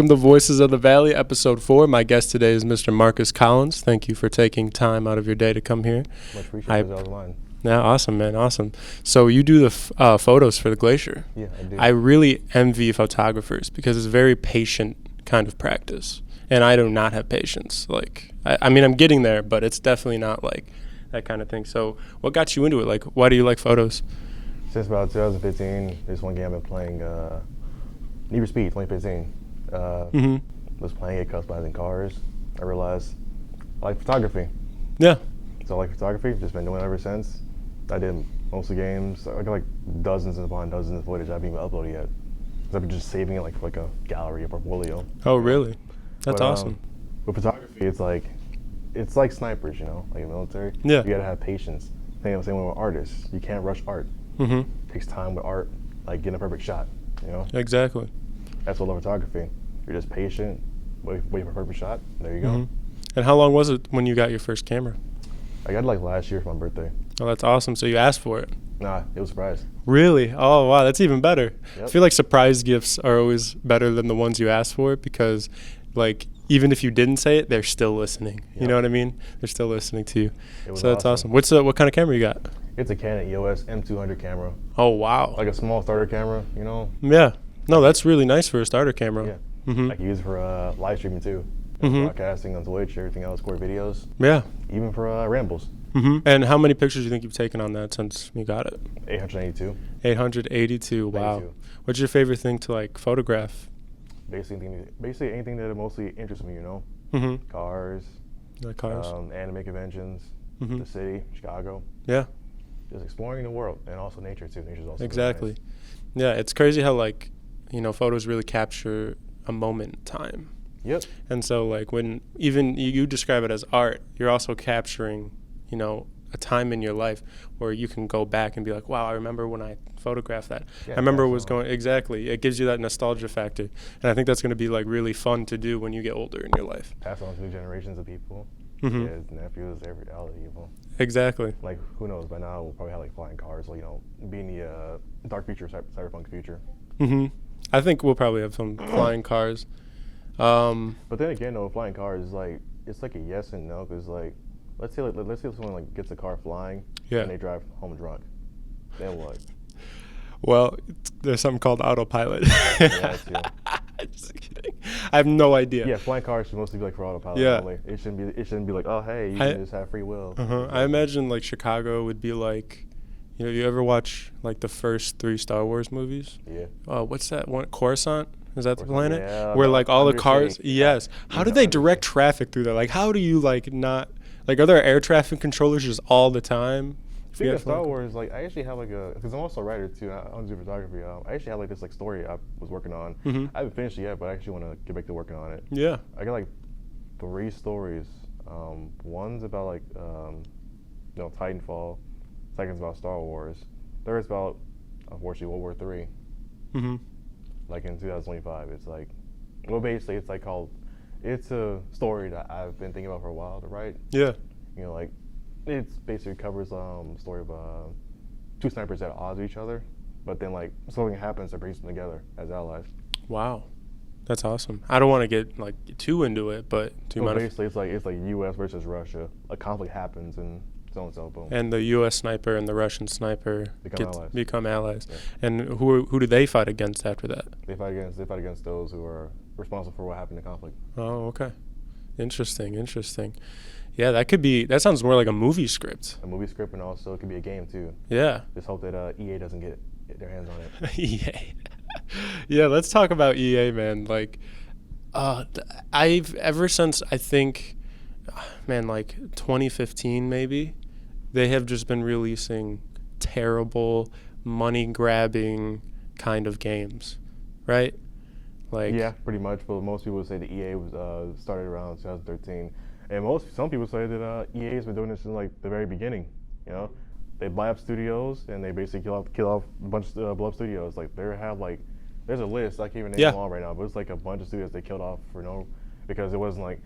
Welcome to Voices of the Valley, episode 4. My guest today is Mr. Marcus Collins. Thank you for taking time out of your day to come here. Much appreciated. That was mine. Yeah, awesome, man, awesome. So you do the photos for the glacier. Yeah, I do. I really envy photographers because it's a very patient kind of practice, and I do not have patience. Like, I mean, I'm getting there, but it's definitely not like that kind of thing. So what got you into it? Like, why do you like photos? Since about 2015, this one game I've been playing Need for Speed 2015. Was playing it, customizing cars. I realized I like photography. Yeah. So I like photography, just been doing it ever since. I did mostly games. I got like dozens upon dozens of footage I haven't even uploaded yet. Because I've been just saving it like for like a gallery, a portfolio. Oh, really? That's But, awesome. With photography, it's like snipers, you know, like in the military. Yeah. You gotta have patience. Same way with artists. You can't rush art. Mm-hmm. It takes time with art, like getting a perfect shot, you know? Exactly. That's what I love photography. You're just patient, wait for a perfect shot. There you go. Mm-hmm. And how long was it when you got your first camera? I got it like last year for my birthday. Oh, that's awesome. So you asked for it. Nah, it was a surprise. Really? Oh, wow. That's even better. Yep. I feel like surprise gifts are always better than the ones you ask for because, like, even if you didn't say it, they're still listening. You Yep. know what I mean? They're still listening to you. It was So that's awesome. What kind of camera you got? It's a Canon EOS M200 camera. Oh, wow. Like a small starter camera, you know? Yeah. No, that's really nice for a starter camera. Yeah. Mm-hmm. I can use it for live streaming too. Mhm. Broadcasting on Twitch, everything else, core videos. Yeah. Even for rambles. Mm-hmm. And how many pictures do you think you've taken on that since you got it? 882. 882. Wow. 82. What's your favorite thing to, like, photograph? Basically anything that mostly interests me, you know? Mm-hmm. Cars, Like cars? anime conventions, Mhm. the city, Chicago. Yeah. Just exploring the world and also nature too. Nature's also really Exactly. nice. Yeah, it's crazy how, like, you know, photos really capture a moment in time. Yep. And so, like, when even you describe it as art, you're also capturing, you know, a time in your life where you can go back and be like, wow, I remember when I photographed that. Yeah, I remember it was absolutely. going, exactly. It gives you that nostalgia factor. And I think that's going to be, like, really fun to do when you get older in your life. Pass on to new generations of people. Mhm. Kids, nephews, all the people. Exactly. Like, who knows? By now, we'll probably have like flying cars, like, you know, being the dark future, cyberpunk future. Hmm. I think we'll probably have some flying cars. But then again, though, flying cars is like it's like a yes and no, because like let's say someone like gets a car flying Yeah. and they drive home drunk. Then what? Well, there's something called autopilot. Yeah, too. Just kidding. I have no idea. Yeah, flying cars should mostly be like for autopilot. Yeah. Only. It shouldn't be like, oh hey, you can just have free will. Uh-huh. I imagine, like, Chicago would be like, you know, you ever watch, like, the first 3 Star Wars movies? Yeah. What's that one? Coruscant? Is that the Coruscant, planet? yeah, Where, the like, all the undersea. cars? Yes. How Yeah, do the they undersea. direct traffic through there? Like, how do you, like, not, like, are there air traffic controllers just all the time? Speaking Yeah, of Star flying- Wars, like I actually have like because I'm also a writer too. I don't do photography. I actually have like this like story I was working on. Mhm. I haven't finished it yet, but I actually want to get back to working on it. Yeah. I got like 3 stories. One's about like you know, Titanfall. Second's about Star Wars. Third's about, unfortunately, World War III. Mm-hmm. Like in 2025, it's like, well, basically it's like called. It's a story that I've been thinking about for a while to write. Yeah. You know, like it's basically covers story of 2 snipers at odds with each other, but then like something happens that brings them together as allies. Wow. That's awesome. I don't want to get, like, too into it, but do you So mind if- basically, it's like U.S. versus Russia. A conflict happens, and so and so, boom. and the U.S. sniper and the Russian sniper Become allies. allies. Yeah. And who do they fight against after that? They fight against those who are responsible for what happened in the conflict. Oh, okay. Interesting. Yeah, that sounds more like a movie script. A movie script, and also it could be a game too. Yeah. Just hope that EA doesn't get their hands on it. EA. Yeah, let's talk about EA, man. Like, I've ever since I think, man, like 2015 maybe, they have just been releasing terrible, money-grabbing kind of games, right? Like, Yeah, pretty much. But most people would say that EA was started around 2013, and some people say that EA has been doing this since like the very beginning. You know, they buy up studios and they basically kill off a bunch of blow up studios. Like there's a list I can't even name them all right now, but it's like a bunch of studios they killed off because it wasn't like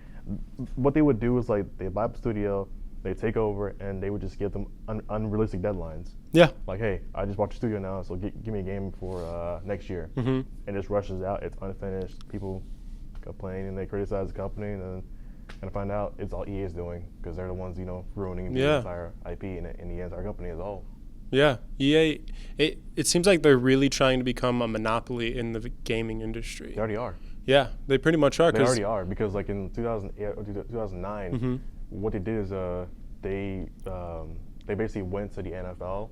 what they would do is like they buy up a studio, they take over, and they would just give them unrealistic deadlines. Yeah. Like, hey, I just bought your studio now, so give me a game for next year. Mm-hmm. And just rushes out. It's unfinished. People complain and they criticize the company, and then kind of find out it's all EA is doing because they're the ones ruining the Yeah. entire IP and the entire company as a whole. Yeah, EA. It seems like they're really trying to become a monopoly in the gaming industry. They already are. Yeah, they pretty much are. They already are because like in 2008 or 2009, Mhm. what they did is they basically went to the NFL.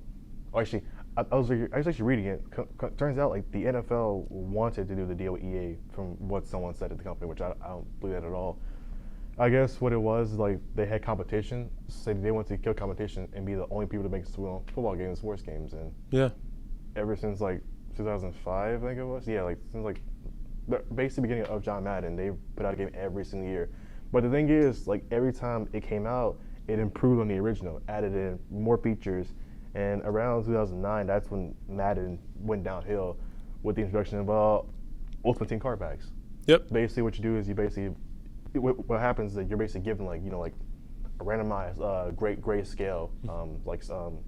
Oh, actually, I was actually reading it. Turns out like the NFL wanted to do the deal with EA from what someone said at the company, which I don't believe that at all. I guess what it was like they had competition, so they wanted to kill competition and be the only people to make football games, sports games, and Yeah. ever since like 2005, I think it was. Yeah, like since like the basic beginning of John Madden, they put out a game every single year. But the thing is, like every time it came out, it improved on the original, added in more features, and around 2009, that's when Madden went downhill with the introduction of Ultimate Team card packs. Yep. Basically, what you do is you basically what happens is that you're basically given like like a randomized grayscale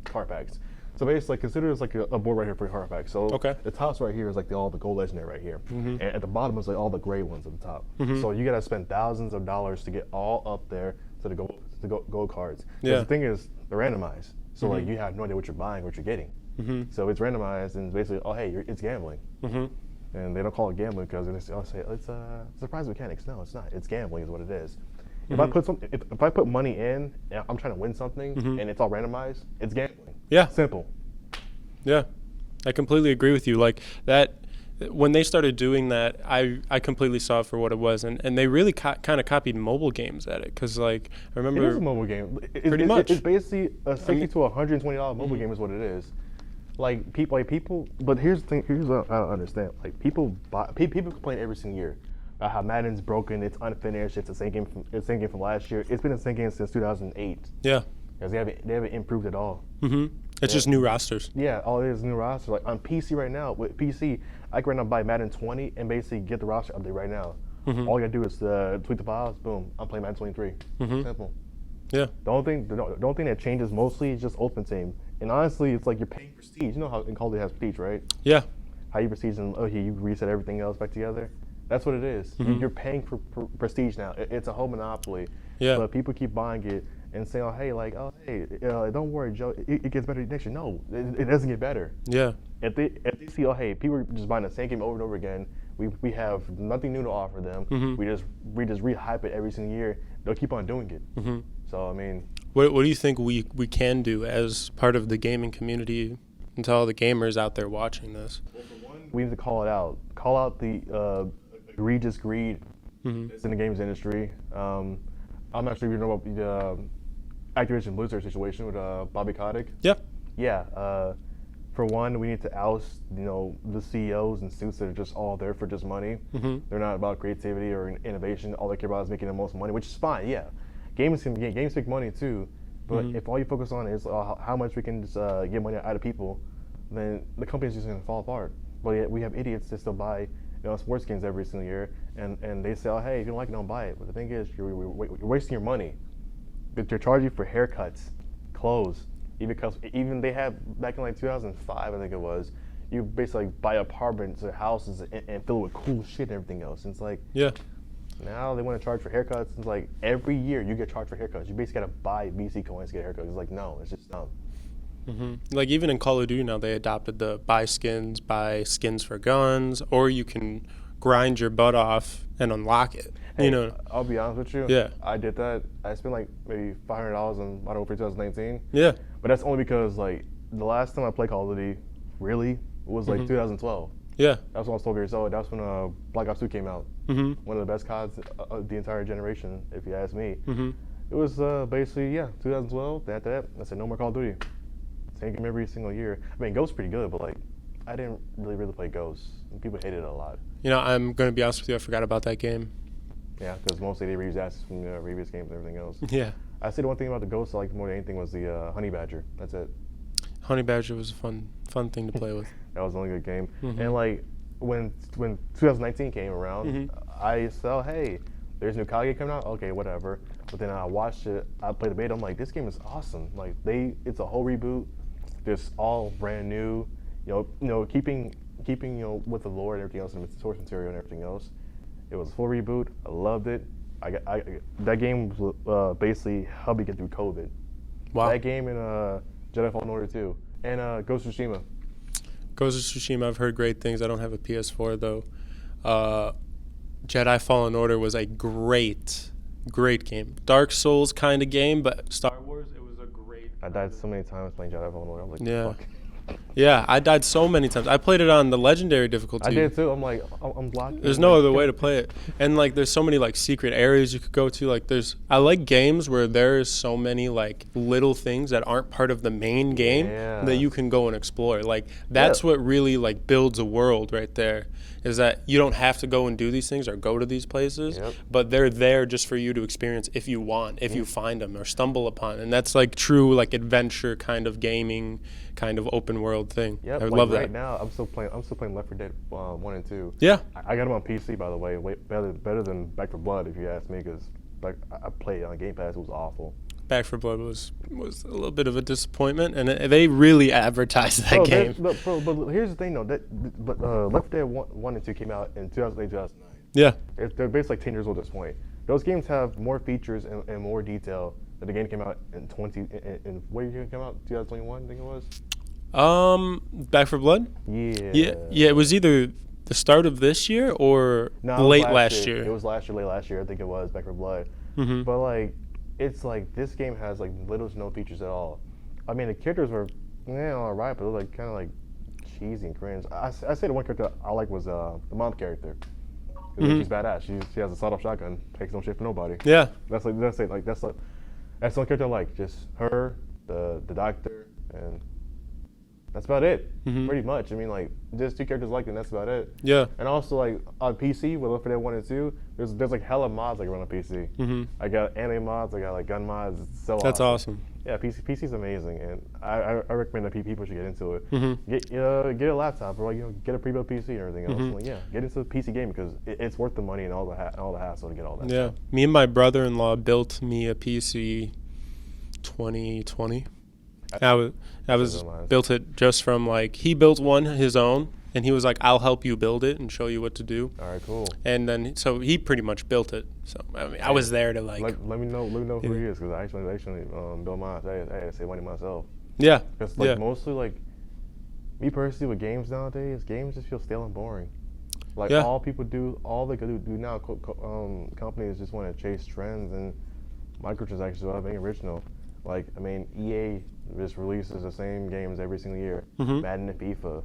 card packs. So basically, like, consider it's like a board right here for card packs. So Okay. the top's right here is like all the gold legendary right here, and at the bottom is like all the gray ones at the top. So you gotta spend thousands of dollars to get all up there to the gold cards. 'Cause Yeah. the thing is, they're randomized. So like you have no idea what you're buying, what you're getting. So it's randomized and basically, oh hey, it's gambling. And they don't call it gambling because they say it's surprise mechanics. No, it's not. It's gambling is what it is. If I put if I put money in, and I'm trying to win something, and it's all randomized, it's gambling. Yeah. Simple. Yeah, I completely agree with you. Like that, when they started doing that, I completely saw it for what it was, and they really kind of copied mobile games at it. Cause like I It remember, is a mobile game. Pretty much. It's basically a $60 to $120 mobile game is what it is. Like people. But here's the thing. Here's what I don't understand. Like people complain every single year about how Madden's broken. It's unfinished. It's the same game. It's the same game from last year. It's been the same game since 2008. yeah, Because they haven't improved at all. it's just new rosters. Yeah, all it is new roster. Like on PC right now, with PC, I can right now buy Madden 20 and basically get the roster update right now. All you gotta do is tweet the files. Boom, I'm playing Madden 23. Simple. Yeah, The only thing that changes mostly is just Ultimate Team. And honestly, it's like you're paying prestige. You know how in Call of Duty has prestige, right? yeah, How you prestige and you reset everything else back together. That's what it is. You're paying for prestige now. It's a whole monopoly. Yeah. But people keep buying it and saying, oh hey, don't worry, Joe. It gets better next year. No, it doesn't get better. yeah, If they see, oh hey, people are just buying the same game over and over again. We have nothing new to offer them. We just rehype it every single year. They'll keep on doing it. So I mean, What do you think we can do as part of the gaming community and to all the gamers out there watching this? we need to call it out. Call out the egregious greed that's in the games industry. I'm not sure if you know about the Activision Blizzard situation with Bobby Kotick. Yeah, Yeah. For one, we need to oust the CEOs and suits that are just all there for just money. They're not about creativity or innovation. All they care about is making the most money, which is fine. Yeah, games make money too. But if all you focus on is how much we can just get money out of people, then the company's just going to fall apart. But yet we have idiots that still buy sports games every single year, and they say, oh, hey, if you don't like it, don't buy it. But the thing is, you're wasting your money. They're charging for haircuts, clothes. Even they have back in like 2005, I think it was. You basically buy apartments or houses and fill it with cool shit and everything else. And it's like yeah, now they want to charge for haircuts. It's like every year you get charged for haircuts. You basically got to buy VC coins to get a haircut. It's like no, it's just dumb. like even in Call of Duty now they adopted the buy skins for guns, or you can grind your butt off and unlock it. Hey, You know, I'll be honest with you. Yeah. I did that. I spent like maybe $500 on Modern Warfare 2019. yeah, But that's only because like the last time I played Call of Duty, really, was like 2012. yeah, That's when I was 12 years old. That's when Black Ops 2 came out. One of the best CODs of the entire generation, if you ask me. It was basically 2012. After that, I said no more Call of Duty. Same game every single year. I mean, Ghosts pretty good, but like I didn't really play Ghosts. And people hated it a lot. I'm gonna be honest with you, I forgot about that game. Yeah, because mostly they reused assets from the previous games and everything else. Yeah, I say the one thing about the Ghosts I liked more than anything was the Honey Badger. That's it. Honey Badger was a fun thing to play with. That was the only good game. And like when 2019 came around, I said, oh, hey, there's new COD game coming out. Okay, whatever. But then I watched it. I played the beta. I'm like, this game is awesome. Like it's a whole reboot. It's all brand new. Keeping with the lore and everything else and the source material and everything else. It was a full reboot. I loved it. That game was basically helped me get through COVID. Wow. That game and Jedi Fallen Order 2 and Ghost of Tsushima. Ghost of Tsushima, I've heard great things. I don't have a PS4 though. Jedi Fallen Order was a great game. Dark Souls kind of game, but Star Wars, it was a great. I died so many times playing Jedi Fallen Order. I was like, Yeah. fuck. Yeah, I died so many times. I played it on the legendary difficulty. I did too. I'm like, I'm blocked. There's no other way to play it. And like there's so many like secret areas you could go to. Like I like games where there's so many like little things that aren't part of the main game that you can go and explore. Like that's what really like builds a world right there. Is that you don't have to go and do these things or go to these places, but they're there just for you to experience if you want, if you find them or stumble upon. And that's like true like adventure kind of gaming, kind of open world thing. Yep, I would like love right that. now, I'm still playing Left 4 Dead 1 and 2. Yeah. I got them on PC, by the way. Way better than Back 4 Blood, if you ask me, because like I played it on Game Pass. It was awful. Back 4 Blood was a little bit of a disappointment, and they really advertised that game. But here's the thing, though. Left 4 Dead 1 and 2 came out in 2008, 2009. Yeah. They're basically like 10 years old at this point. Those games have more features and more detail. That the game came out in what year did it come out? 2021, I think it was. Back 4 Blood? Yeah. Yeah, it was either the start of this year or late last year. It was late last year, I think it was, Back 4 Blood. Mm-hmm. But like, it's like this game has like little to no features at all. I mean, the characters were alright, but they're like kind of like cheesy and cringe. I say the one character I like was the mom character. She's badass. She has a sawed-off shotgun, takes no shit for nobody. Yeah. That's the one character I like. Just her, the doctor, and that's about it. Pretty much. I mean, like, just two characters like, and that's about it. Yeah. And also, like, on PC, with Left 4 Dead 1 and 2, there's like hella mods I can run on PC. I got anime mods, I got like gun mods. It's so That's awesome. Yeah, PC's amazing, and I recommend that people should get into it. Get a laptop, or like, get a pre-built PC and everything else. Like, yeah, get into the PC game because it's worth the money and all the hassle to get all that. Yeah. stuff. Me and my brother-in-law built me a PC 2020. I was built it just from like he built one his own, and he was like, "I'll help you build it and show you what to do." All right, cool. And then so he pretty much built it. So I mean, I was there to like. Let me know who he is, because I actually built mine. I had to save money myself. Yeah. Because like mostly like me personally with games nowadays, games just feel stale and boring. Like all people do, all they could do now, companies just want to chase trends and microtransactions without being original. Like, I mean, EA just releases the same games every single year. Madden and FIFA.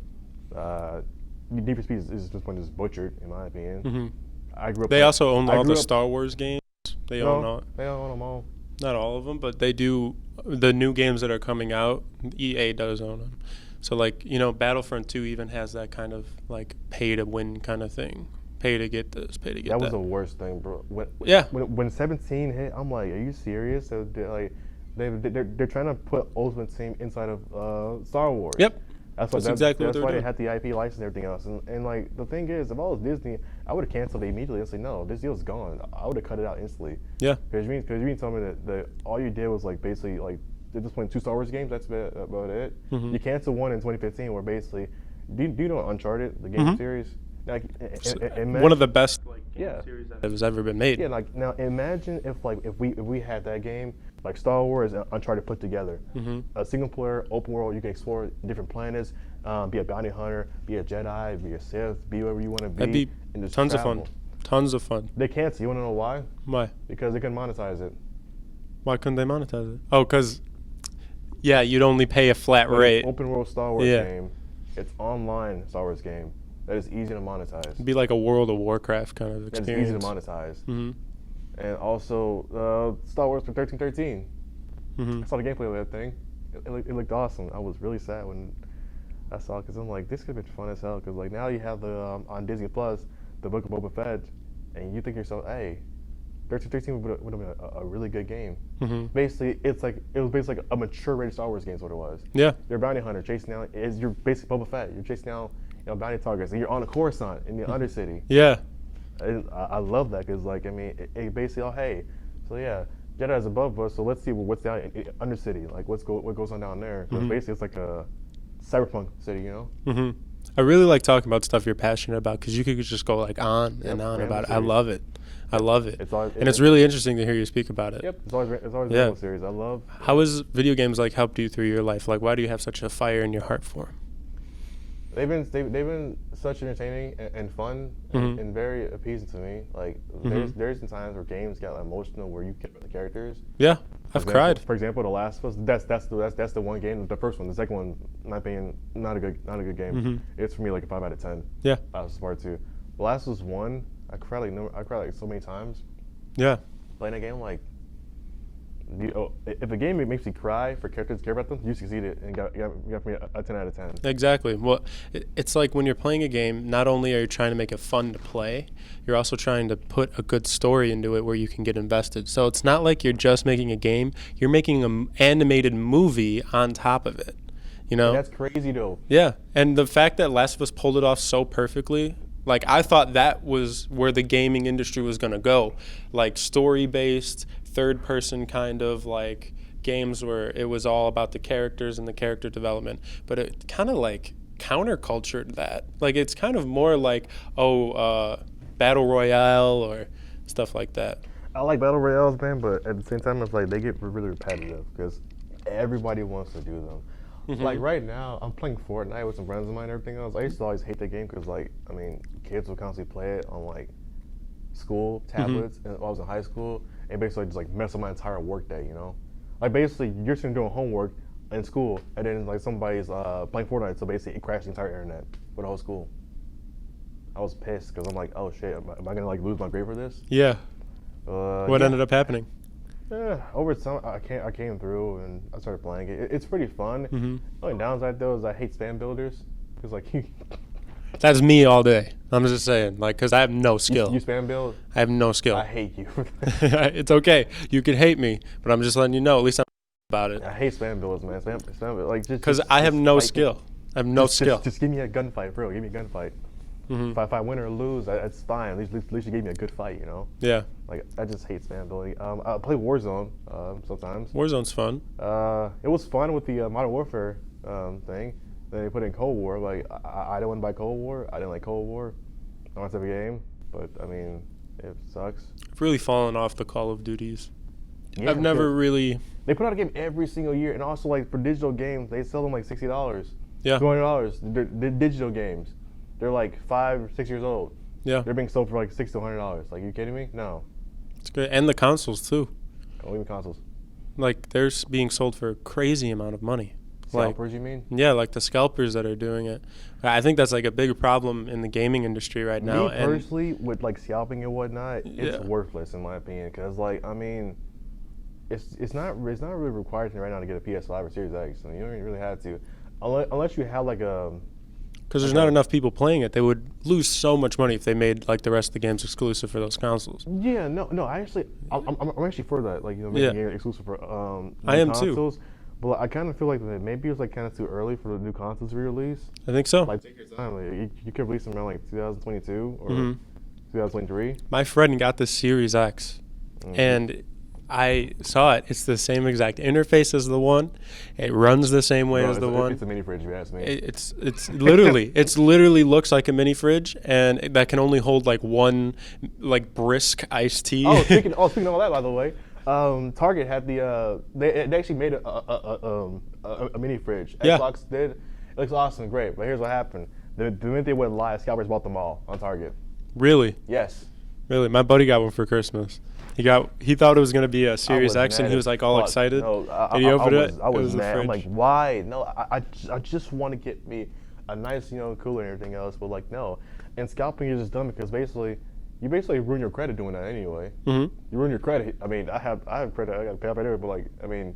Need for Speed is just butchered, in my opinion. I grew up. They also own all the Star Wars games. They own all. They own them all. Not all of them, but they do. The new games that are coming out, EA does own them. So like, Battlefront 2 even has that kind of like pay to win kind of thing. Pay to get this, pay to get that. That was the worst thing, bro. When 17 hit, I'm like, are you serious? So they're trying to put Ultimate Team inside of Star Wars. Yep. That's why they had the IP license and everything else. And like the thing is, if I was Disney, I would have canceled it immediately. I'd say, no, this deal's gone. I would have cut it out instantly. Yeah. Because you mean tell me that all you did was like basically like they're just playing 2 Star Wars games. That's about it. You canceled one in 2015, where basically, do you know Uncharted, the game series? Like, one of the best game series that has ever been made. Yeah, like now imagine if we had that game, like Star Wars and Uncharted put together. A single player, open world, you can explore different planets, be a bounty hunter, be a Jedi, be a Sith, be whoever you want to be. That'd be and just tons travel. of fun. Tons of fun. They can't. You want to know why? Why? Because they couldn't monetize it. Why couldn't they monetize it? Oh, because you'd only pay a flat rate. Open world Star Wars game. It's online Star Wars game. That is easy to monetize. It'd be like a World of Warcraft kind of experience. That's easy to monetize. And also, Star Wars for 1313. I saw the gameplay of that thing. It looked awesome. I was really sad when I saw it, because I'm like, this could have been fun as hell. Because like now you have the on Disney Plus, the Book of Boba Fett, and you think to yourself, hey, 1313 would have been a really good game. Basically, it was basically like a mature rated Star Wars game is what it was. Yeah. You're a bounty hunter chasing down. You're basically Boba Fett. You're chasing down bounty targets, and you're on a Coruscant in the Undercity. Yeah. And I love that, because like, I mean, it basically, so yeah, Jedi is above us, so let's see what's down in Undercity, like what goes on down there. Because basically it's like a cyberpunk city, I really like talking about stuff you're passionate about because you could just go like on and Yep, on random about it. I series. love it. I love it. It's always And it's really interesting to hear you speak about it. Yep. It's always Yeah. random series. I love. How has video games like helped you through your life? Like, why do you have such a fire in your heart for 'em? They've been such entertaining and fun and very appeasing to me. Like there's been times where games got emotional where you care about the characters. Yeah, I've For cried. example, For example, The Last of Us. That's the one game. The first one. The second one, in my opinion, not a good game. It's for me like a 5 out of 10. Yeah, Last of Us Part 2. The Last of Us 1. I cried like so many times yeah, playing a game. Like if a game makes you cry for characters care about them, you succeeded and got me a 10 out of 10. exactly. Well, it's like when you're playing a game, not only are you trying to make it fun to play, you're also trying to put a good story into it where you can get invested. So it's not like you're just making a game, you're making an animated movie on top of it. You know? And that's crazy though. Yeah, and the fact that Last of Us pulled it off so perfectly, like I thought that was where the gaming industry was going to go, like story-based, third-person kind of like games where it was all about the characters and the character development, but it kind of like countercultured that. Like it's kind of more like battle royale or stuff like that. I like battle royales, man, but at the same time, it's like they get really repetitive because everybody wants to do them. Like right now, I'm playing Fortnite with some friends of mine and everything else. I used to always hate that game because, like, I mean, kids would constantly play it on like school tablets, and I was in high school, and basically just like mess up my entire work day. You know, like basically you're sitting doing homework in school, and then like somebody's playing Fortnite, so basically it crashed the entire internet for the whole school. I was pissed because I'm like, oh shit, am I gonna like lose my grade for this? Yeah. What Yeah. ended up happening? Yeah, over time I came through and I started playing it. It's pretty fun. The only downside though is I hate spam builders because like That's me all day. I'm just saying, like, because I have no skill. you spam build. I have no skill. I hate you. It's okay. You can hate me, but I'm just letting you know. At least I'm about it. I hate spam builds, man. Spam build, like just Because I have no fight me. skill. I have no skill. Just give me a gunfight, bro. Give me a gunfight. If I win or lose, that's fine. At least you gave me a good fight, you know. Yeah. Like I just hate spam building. I play Warzone sometimes. Warzone's fun. It was fun with the Modern Warfare thing. Then they put in Cold War. Like I didn't buy Cold War. I didn't like Cold War. I want to have a game, but I mean, it sucks. I've really fallen off the Call of Duties. Yeah, I've never because really. They put out a game every single year, and also like for digital games, they sell them like $60, Yeah. $200. They're digital games. They're like 5 or 6 years old. Yeah. They're being sold for like $60 to $100. Like, you kidding me? No. It's great. And the consoles, too. Don't even consoles. Like, they're being sold for a crazy amount of money. Like, Scalpers, you mean? yeah, like the scalpers that are doing it. I think that's like a big problem in the gaming industry right now. Me personally, with like scalping and whatnot, Yeah. it's worthless in my opinion. Because like, I mean, it's not really required right now to get a PS5 or Series X. So you don't really have to, unless you have like a. Because there's not enough people playing it. They would lose so much money if they made like the rest of the games exclusive for those consoles. Yeah, no. I'm actually for that. Like, you know, Yeah. making it exclusive for I new am too. consoles. But I kind of feel like that maybe it was like kind of too early for the new consoles to be released. I think so. Like, take your time. Like, you could release them around like 2022 or 2023. My friend got the Series X, and I saw it. It's the same exact interface as the one. It runs the same way Bro, as the it's one. It's a mini fridge, if you ask me. It's literally looks like a mini fridge, and that can only hold like one like brisk iced tea. Speaking of all that, by the way, Target had they actually made a mini fridge. Yeah. Xbox did. It looks awesome, great. But here's what happened: the minute they went live, scalpers bought them all on Target. Really, Yes. my buddy got one for Christmas. He thought it was gonna be a Series X, and he was like all fuck. excited. No, and he opened it. I It was was a mad. I'm like, fridge. why? No, I just want to get me a nice, cooler and everything else. But like, no. And scalping is just dumb because you basically ruin your credit doing that anyway. Mhm. You ruin your credit. I mean, I have credit. I got to pay off everywhere. But like, I mean,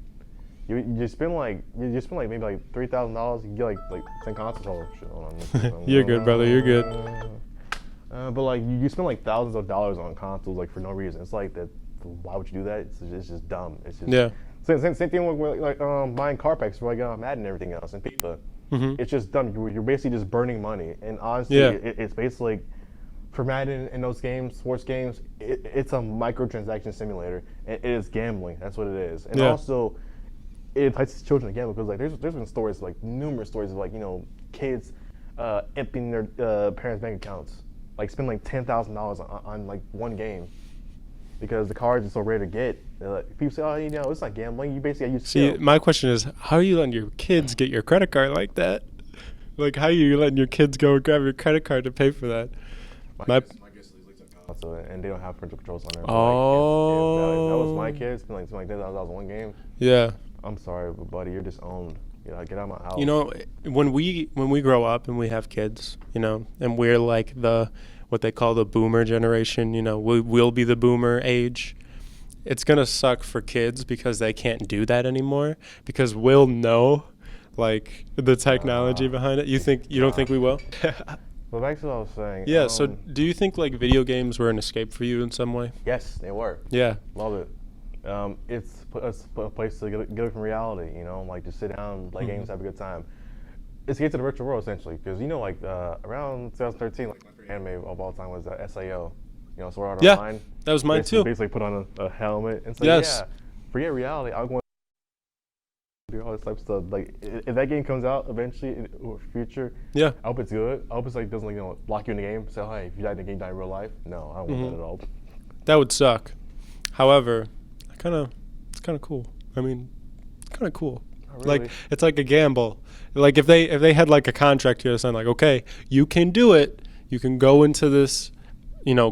you spend like maybe like $3,000. You get like 10 consoles. Oh shit! Hold on. You're good, brother. You're good. But like you spend like thousands of dollars on consoles like for no reason. It's like that. Why would you do that? It's just dumb. It's just Yeah. Same thing with like buying car packs for like Madden and everything else and FIFA. It's just dumb. You're basically just burning money. And honestly, Yeah. it's basically for Madden and those games, sports games. It's a microtransaction simulator. And it is gambling. That's what it is. And Yeah. also, it entices children to gamble because like there's been stories like numerous stories of like kids emptying their parents' bank accounts, like spend like $10,000 on like one game because the cards are so rare to get. People say, oh, it's not gambling. You basically use See, skill. my question is, how are you letting your kids get your credit card like that? Like, how are you letting your kids go and grab your credit card to pay for that? My kids console, and they don't have parental controls on there. Oh. If that was my kids, spend like that was one game. Yeah. I'm sorry, but buddy, you're disowned. Get out of my house. When we grow up and we have kids, and we're like what they call the boomer generation, we'll be the boomer age. It's gonna suck for kids because they can't do that anymore because we'll know like the technology behind it. You don't think we will? Well, back to what I was saying. Yeah. So do you think like video games were an escape for you in some way? Yes, they were. Yeah. Love it. It's a place to get away from reality, like just sit down, play games, have a good time. Escape to the virtual world, essentially, because around 2013, like my favorite anime of all time was SAO, Sword Art Online. That was mine too. Basically put on a helmet and say, yes. Forget reality. I'm going to do all this type of stuff. Like, if that game comes out eventually in the future, I hope it's good. I hope it's doesn't lock you in the game. Say, hey, if you die in the game, you die in real life. No, I don't want that at all. That would suck. However, it's kind of cool. I mean, kind of cool. Really. Like it's like a gamble. Like if they had like a contract here to sign, like, okay, you can do it. You can go into this,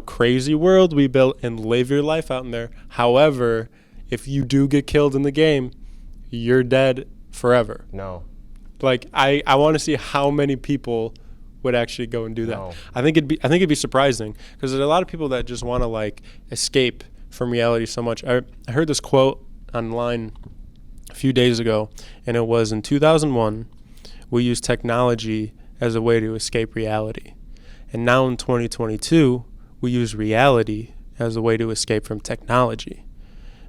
crazy world we built and live your life out in there. However, if you do get killed in the game, you're dead forever. No. Like I want to see how many people would actually go and do that. No. I think it'd be surprising because there's a lot of people that just want to like escape from reality so much. I heard this quote online a few days ago, and it was in 2001, we used technology as a way to escape reality. And now in 2022, we use reality as a way to escape from technology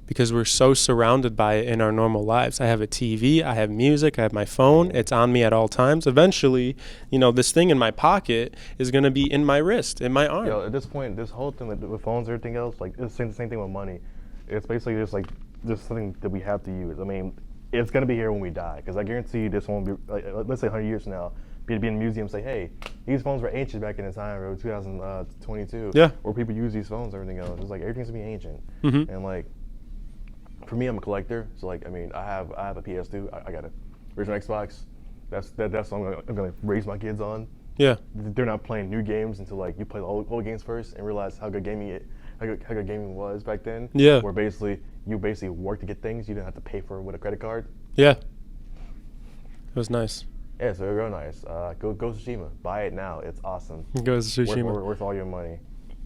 because we're so surrounded by it in our normal lives. I have a TV, I have music, I have my phone. It's on me at all times. Eventually, this thing in my pocket is going to be in my wrist, in my arm. At this point, this whole thing with phones and everything else, like it's the same thing with money. It's basically just something that we have to use. I mean, it's going to be here when we die because I guarantee you this won't be, let's say 100 years from now, be in a museum say, hey, these phones were ancient back in the time, or 2022. Yeah. Where people use these phones and everything else. It's like everything's going to be ancient. Mm-hmm. And like, for me, I'm a collector, so I have a PS2. I got a original Xbox. That's what I'm gonna raise my kids on. Yeah. They're not playing new games until like you play the old games first and realize how good gaming was back then. Yeah. Where you work to get things. You didn't have to pay for it with a credit card. Yeah. It was nice. Yeah, so real nice. Go Tsushima. Buy it now. It's awesome. Go Tsushima. Worth all your money.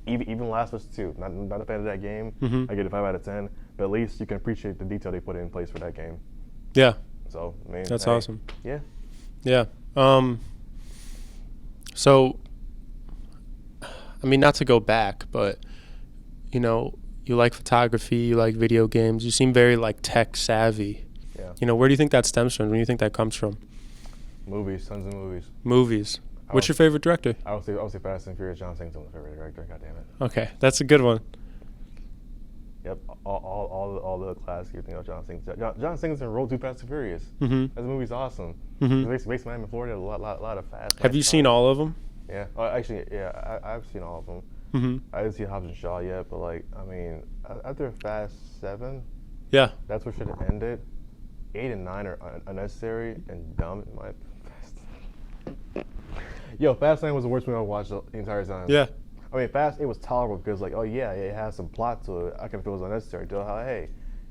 Even Last of Us 2. Not a fan of that game. Mm-hmm. I get a 5 out of 10. But at least you can appreciate the detail they put in place for that game. Yeah. So, that's awesome. Yeah. Yeah. So, I mean, not to go back, but, you like photography, you like video games, you seem very, like, tech savvy. Yeah. Where do you think that stems from? Where do you think that comes from? Movies, tons of movies. Movies. What's your favorite director? I would say Fast and Furious. John Singleton's my favorite director. God damn it. Okay, that's a good one. Yep, all the classics. You know, John Singleton. John Singleton wrote Too Fast and Furious. Mm-hmm. That movie's awesome. Mm-hmm. It's based in Miami, Florida. A lot of fast. Have you seen all of them? Yeah. Actually, yeah. I've seen all of them. Mm-hmm. I didn't see Hobbs and Shaw yet, but after Fast 7, yeah, that's where should have ended. 8 and 9 are unnecessary and dumb. Yo, Fast 9 was the worst movie I watched the entire time. Yeah. I mean, Fast 8 was tolerable because, it has some plot to it. I can feel it was unnecessary. Hey,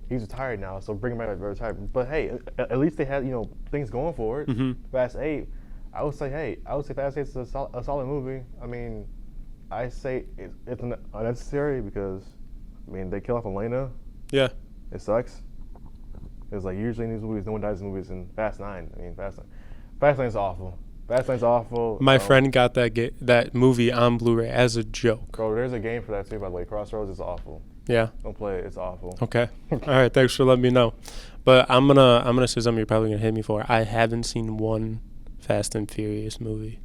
he's retired now, so bring him back to retirement. But hey, at least they had, things going for it. Mm-hmm. Fast 8, I would say Fast 8 is a solid movie. I mean, I say it's unnecessary because, they kill off Elena. Yeah. It sucks. It's usually in these movies, no one dies in movies. In Fast 9, Fast 9 is awful. Fast 9's awful. My friend got that movie on Blu-ray as a joke. Bro, there's a game for that too, by the way. Crossroads is awful. Yeah. Don't play it. It's awful. Okay. All right. Thanks for letting me know. But I'm gonna say something you're probably gonna hit me for. I haven't seen one Fast and Furious movie.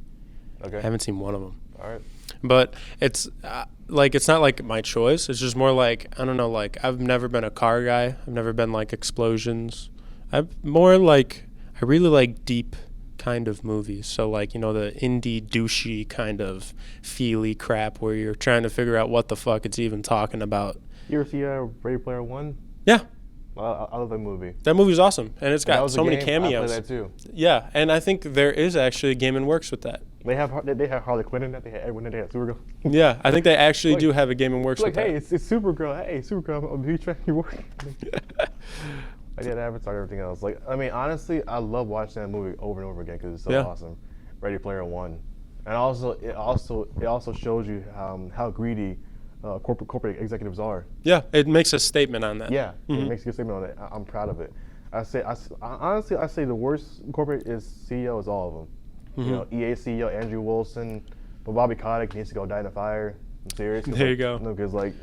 Okay. I haven't seen one of them. All right. But it's it's not like my choice. It's just more like, I don't know, like I've never been a car guy. I've never been like explosions. I'm more like, I really like deep kind of movies. So like, the indie douchey kind of feely crap where you're trying to figure out what the fuck it's even talking about. You ever see Ready Player One? Yeah. I love that movie. That movie's awesome, and it's That got was so a many game. I cameos. played that too. Yeah, and I think there is actually a Game & Works with that. They have Harley Quinn in that. They had everyone in there. Supergirl. Yeah, I think they actually Like- do have a Game & Works Like, with hey, that. it's Supergirl. Hey, Supergirl. I'm a track you work. I did Avatar and everything else. Like, I mean, honestly, I love watching that movie over and over again because it's so Yeah. awesome. Ready Player One, and it also shows you how greedy corporate executives are. Yeah, it makes a statement on that. Yeah, Mhm. it makes a good statement on it. I'm proud of it. Honestly, I say the worst corporate is CEO is all of them. Mhm. You know, EA CEO Andrew Wilson, but Bobby Kotick needs to go die in a fire. I'm serious. There you go. No, because like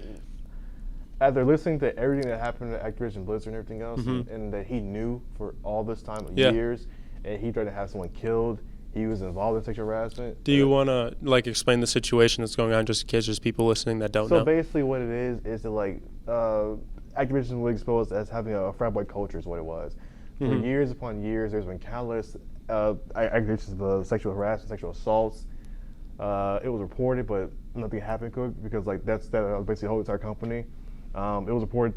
after listening to everything that happened at Activision Blizzard and everything else, Mhm. and that he knew for all this time, Yeah. years, and he tried to have someone killed. He was involved in sexual harassment. Do you want to explain the situation that's going on, just in case there's people listening that don't So know? basically, what it is that like Activision was exposed as having a frat boy culture is what it was. For Mhm. years upon years, there's been countless accusations of sexual harassment, sexual assaults. It was reported, but nothing happened because like that basically the whole entire company. It was reported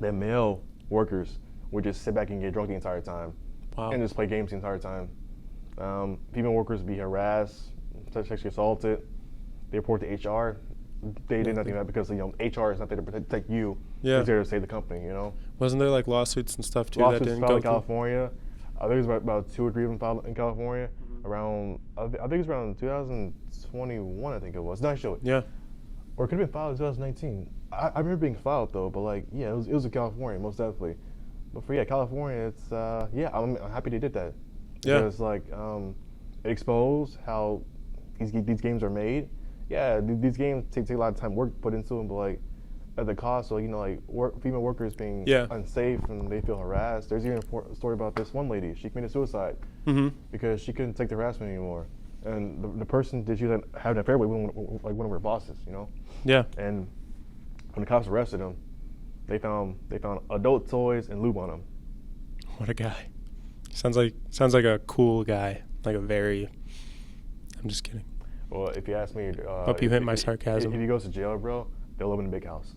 that male workers would just sit back and get drunk the entire time Wow. and just play games the entire time. Female workers would be harassed, sexually assaulted. They report to HR. They did nothing about it because HR is not there to protect you. Yeah. It's there to save the company. Wasn't there lawsuits and stuff too that Lawsuits didn't filed go in through? California. I think it was about 2 or 3 of them filed in California. Mm-hmm. Around I think it was around 2021. I think it was. No, actually, Yeah. or it could have been filed in 2019. I remember being filed though, but like it was in California most definitely. But for California, it's I'm happy they did that. Yeah. Because like it exposed how these games are made. Yeah, these games take a lot of time, work put into them, but like at the cost of female workers being Yeah. unsafe and they feel harassed. There's even a story about this one lady. She committed suicide Mm-hmm. because she couldn't take the harassment anymore, and the person that she was having an affair with, one of her bosses, Yeah. And when the cops arrested him, they found adult toys and lube on him. What a guy. Sounds like a cool guy. Like a very. I'm just kidding. Well, if you ask me, Hope you hit my sarcasm. If he goes to jail, bro, they'll live in a big house.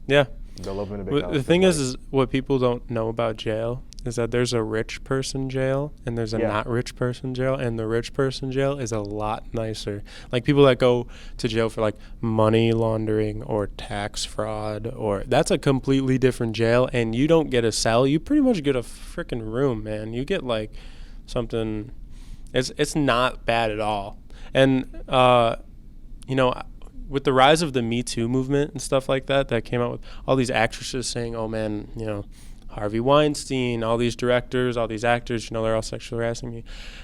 Yeah. They'll live in a big Well, house. the thing is what people don't know about jail is that there's a rich person jail and there's a Yeah. not rich person jail, and the rich person jail is a lot nicer. Like people that go to jail for like money laundering or tax fraud, or that's a completely different jail, and you don't get a cell. You pretty much get a freaking room, man. You get like something. It's not bad at all. And with the rise of the Me Too movement and stuff like that came out with all these actresses saying, oh man, Harvey Weinstein, all these directors, all these actors, they're all sexually harassing me.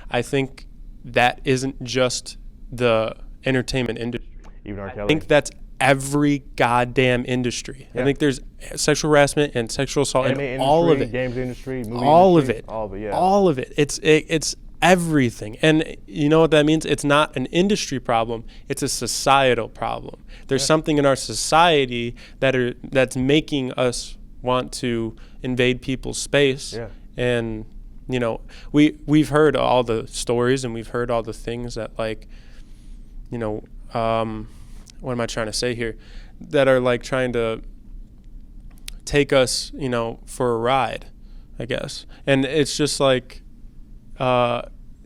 I think that isn't just the entertainment industry. Even R. I Kelly. think that's every goddamn industry. I Yeah. think there's sexual harassment and sexual assault Anime in all of industry, it. games industry, movie All of industry, it. all of it. Yeah. All of it. It's everything. And you know what that means? It's not an industry problem. It's a societal problem. There's something in our society that's making us want to invade people's space. Yeah. And we've heard all the stories and we've heard all the things that what am I trying to say here? That are like trying to take us, for a ride, I guess. And it's just like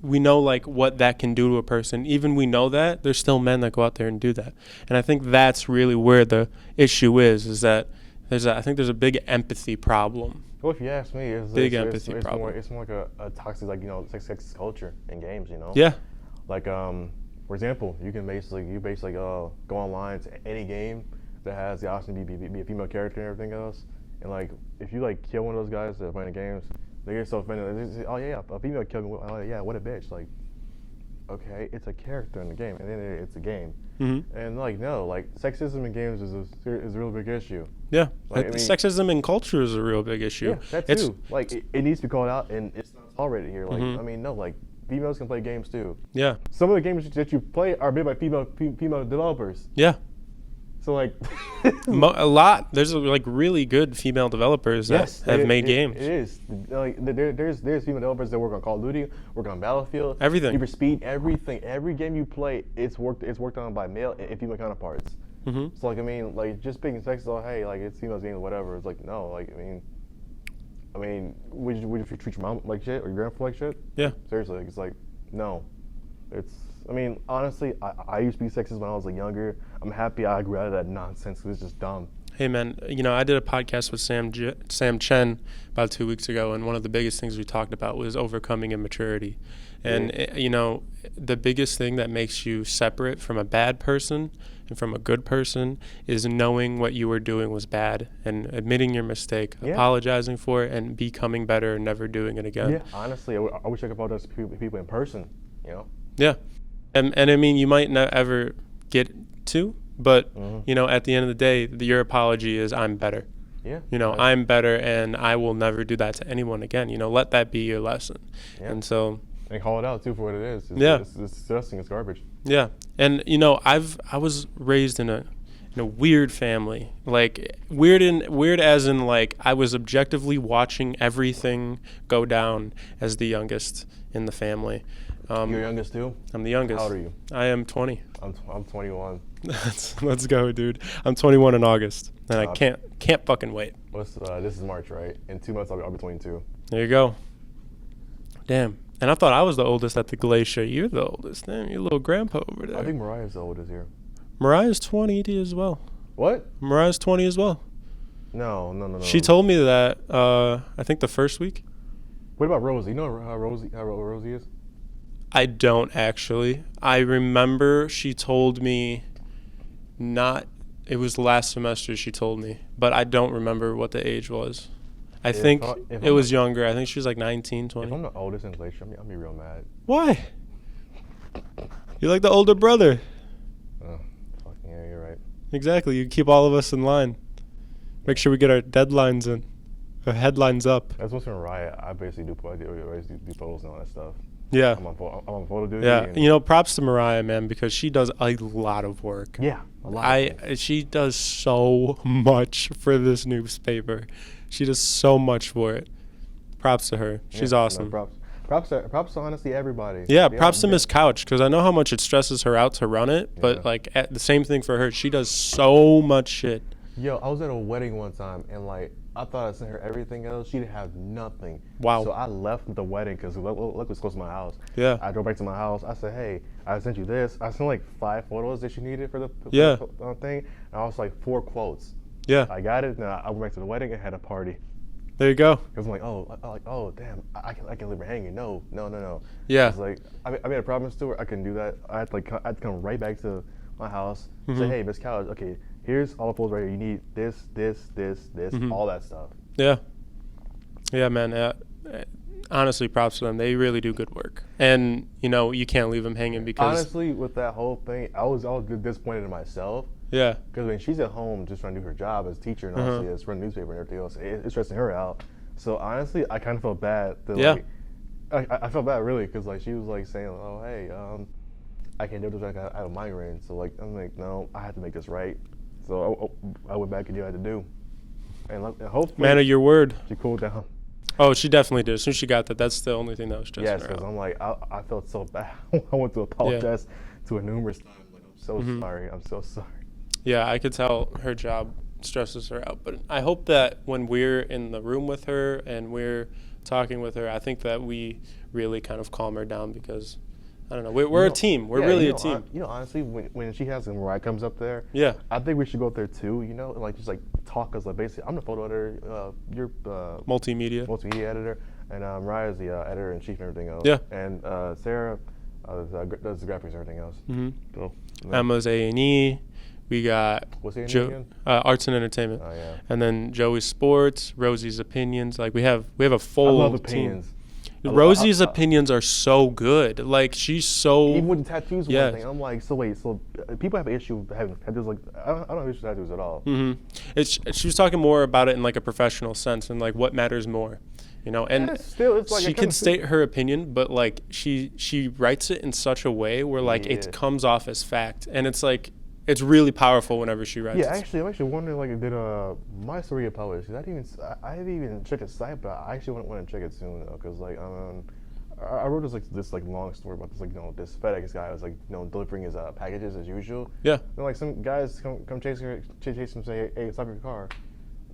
we know like what that can do to a person. Even we know that there's still men that go out there and do that. And I think that's really where the issue is that I think there's a big empathy problem. Well, if you ask me, it's empathy it's problem. more like a toxic, sexist culture in games, Yeah. Like, for example, you basically go online to any game that has the option to be a female character and everything else, and like if you like kill one of those guys that are playing the games, they get so offended. They say, oh yeah, a female killed me. Oh yeah, what a bitch. Like, okay, it's a character in the game, and then it's a game. Mm-hmm. And sexism in games is a really big issue. Yeah. Like, I mean- Sexism in culture is a real big issue. Yeah, that It's- too. Like it needs to be called out, and it's not tolerated here. Like Mhm. I mean, no, like females can play games too. Yeah. Some of the games that you play are made by female developers. Yeah. So like, A lot. There's like really good female developers that yes, have made games. It is like there's female developers that work on Call of Duty, work on Battlefield, Everything. Need for Speed, everything. Every game you play, it's worked on by male and female counterparts. Mm-hmm. So like, I mean, like just picking sex, oh hey, like it's females games, whatever. It's like no, like I mean, would you treat your mom like shit or your grandpa like shit? Yeah. Seriously, like, it's like no. It's, I mean, honestly, I used to be sexist when I was like younger. I'm happy I grew out of that nonsense because it's just dumb. Hey man, I did a podcast with Sam Chen about 2 weeks ago, and one of the biggest things we talked about was overcoming immaturity. And the biggest thing that makes you separate from a bad person and from a good person is knowing what you were doing was bad and admitting your mistake, apologizing for it, and becoming better and never doing it again. Yeah, honestly, I wish I could apologize to people in person. Yeah, and I mean, you might not ever get to, but at the end of the day, your apology is I'm better. Yeah. I'm better, and I will never do that to anyone again. Let that be your lesson. Yeah. And so. And call it out too for what it is. It's disgusting. It's garbage. Yeah, and I was raised in a weird family, like weird as in like I was objectively watching everything go down as the youngest in the family. You're youngest too? I'm the youngest. How old are you? I am 20. I'm 21. Let's go, dude. I'm 21 in August, and I can't fucking wait. This is March, right? In 2 months, I'll be 22. There you go. Damn. And I thought I was the oldest at the Glacier. You're the oldest. Damn, you're little grandpa over there. I think Mariah's the oldest here. Mariah's 20 as well. What? Mariah's 20 as well. No. She told me that, I think the first week. What about Rosie? You know how Rosie is? I don't actually. I remember she told me it was last semester she told me, but I don't remember what the age was. I think it was younger. I think she was like 19, 20. If I'm the oldest in Glacier, I'll be real mad. Why? You're like the older brother. Oh, fucking yeah, you're right. Exactly. You keep all of us in line. Make sure we get our deadlines in. Our headlines up. That's what's in Riot. I basically do photos and all that stuff. Yeah. I'm on photo duty. Yeah. Props to Mariah, man, because she does a lot of work. Yeah. A lot. She does so much for this newspaper. She does so much for it. Props to her. She's awesome. No, props to honestly everybody. Yeah, props to Miss Couch, because I know how much it stresses her out to run it, but like the same thing for her. She does so much shit. Yo, I was at a wedding one time, and like I thought I sent her everything else. She didn't have nothing. Wow. So I left the wedding because look was close to my house. Yeah. I drove back to my house. I said, hey, I sent you this. I sent like 5 photos that she needed for the thing. And I was like 4 quotes. Yeah. I got it. Now I went back to the wedding and had a party. There you go. Because I'm like, oh, damn, I can leave her hanging. No. Yeah. It's like I made a promise to her. I couldn't do that. I had to come right back to my house. Say, hey, Miss Couch, okay, here's all the photos right here. You need this, all that stuff. Yeah. Yeah, man. Honestly, props to them. They really do good work. And, you can't leave them hanging because... Honestly, with that whole thing, I was disappointed in myself. Yeah. Because when she's at home just trying to do her job as a teacher and obviously as run a newspaper and everything else, it's stressing her out. So honestly, I kind of felt bad. I felt bad really because like she was like saying, oh, hey, I can't do this. I have a migraine. So like I'm like, no, I have to make this right. So I went back and did what I had to do. And hopefully, man of your word. She cooled down. Oh, she definitely did. As soon as she got that, that's the only thing that was stressing her out. Yes, because I'm like, I felt so bad. I went to apologize to her numerous times. Like, I'm so sorry. I'm so sorry. Yeah, I could tell her job stresses her out. But I hope that when we're in the room with her and we're talking with her, I think that we really kind of calm her down because, I don't know, we're a team. We're really a team. Honestly, when she has and Mariah comes up there, I think we should go up there too, like just like talk us like basically, I'm the photo editor, you're multimedia editor, and Mariah's the editor-in-chief and everything else. Yeah. And Sarah does the graphics and everything else. Mm-hmm. So, Emma's A&E. We got what's the again? Arts and Entertainment. Oh, yeah. And then Joey's Sports, Rosie's Opinions. Like we have a full I love opinions. Team. Rosie's opinions are so good. Like she's so even with the tattoos. One thing I'm like, so wait, so people have an issue having tattoos. Like I don't have issues with tattoos at all. Mm-hmm. She was talking more about it in like a professional sense and like what matters more. And it's like she can state her opinion, but like she writes it in such a way where like it comes off as fact, and it's like it's really powerful whenever she writes. Yeah, actually, I'm actually wondering, like, did my story get published? 'Cause I haven't even checked the site, but I actually want to check it soon, though, because like I wrote this long story about this, like, this FedEx guy was like, delivering his packages as usual. Yeah. And like some guys come chase him, say, hey, stop your car.